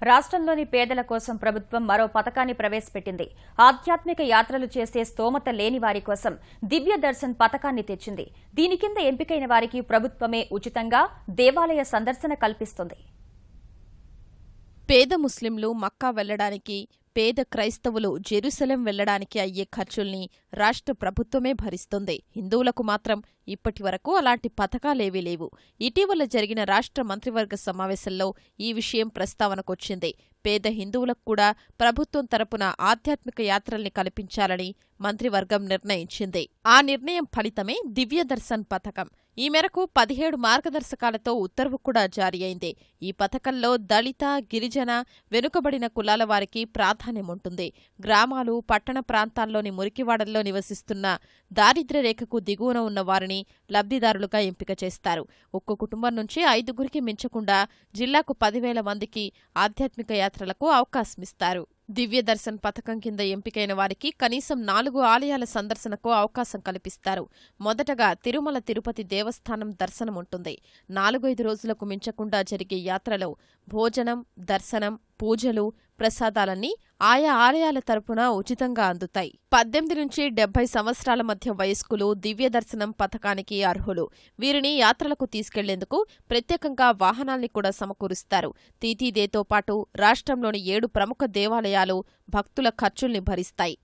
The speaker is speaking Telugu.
రాష్ట్రంలోని పేదల కోసం ప్రభుత్వం మరో పథకాన్ని ప్రవేశపెట్టింది. ఆధ్యాత్మిక యాత్రలు చేసే స్తోమత లేని వారి కోసం దివ్య దర్శన్ పథకాన్ని తెచ్చింది. దీని కింద ఎంపికైన వారికి ప్రభుత్వమే ఉచితంగా దేవాలయ సందర్శన కల్పిస్తుంది. పేద ముస్లింలు మక్కా వెళ్లడానికి, పేద క్రైస్తవులు జెరూసలేం వెళ్లడానికి అయ్యే ఖర్చుల్ని రాష్ట్ర ప్రభుత్వమే భరిస్తుంది. హిందువులకు మాత్రం ఇప్పటివరకు అలాంటి పథకాలేవీ లేవు. ఇటీవల జరిగిన రాష్ట్ర మంత్రివర్గ సమావేశంలో ఈ విషయం ప్రస్తావనకొచ్చింది. పేద హిందువులకు కూడా ప్రభుత్వం తరపున ఆధ్యాత్మిక యాత్రల్ని కల్పించాలని మంత్రివర్గం నిర్ణయించింది. ఆ నిర్ణయం ఫలితమే దివ్య దర్శన్ పథకం. ఈ మేరకు 17 మార్గదర్శకాలతో ఉత్తర్వు కూడా జారీ అయింది. ఈ పథకంలో దళిత, గిరిజన, వెనుకబడిన కులాల వారికి ప్రాధాన్యముంటుంది. గ్రామాలు, పట్టణ ప్రాంతాల్లోని మురికివాడల్లో నివసిస్తున్న దారిద్ర్య రేఖకు దిగువన ఉన్న వారిని లబ్ధిదారులుగా ఎంపిక చేస్తారు. ఒక్కో కుటుంబం నుంచి 5గురికి మించకుండా జిల్లాకు 10,000 మందికి ఆధ్యాత్మిక యాత్రలకు అవకాశమిస్తారు. దివ్య దర్శన్ పథకం కింద ఎంపికైన వారికి కనీసం 4 ఆలయాల సందర్శనకు అవకాశం కల్పిస్తారు. మొదటగా తిరుమల తిరుపతి దేవస్థానం దర్శనముంటుంది. 4-5 రోజులకు మించకుండా జరిగే యాత్రలో భోజనం, దర్శనం, పూజలు, ప్రసాదాలన్నీ ఆయా ఆలయాల తరపున ఉచితంగా అందుతాయి. 18 నుంచి 70 సంవత్సరాల మధ్య వయస్కులు దివ్య దర్శనం పథకానికి అర్హులు. వీరిని యాత్రలకు తీసుకెళ్లేందుకు ప్రత్యేకంగా వాహనాల్ని కూడా సమకూరుస్తారు. తీతీదేతో పాటు రాష్ట్రంలోని 7 ప్రముఖ దేవాలయాలు భక్తుల ఖర్చుల్ని భరిస్తాయి.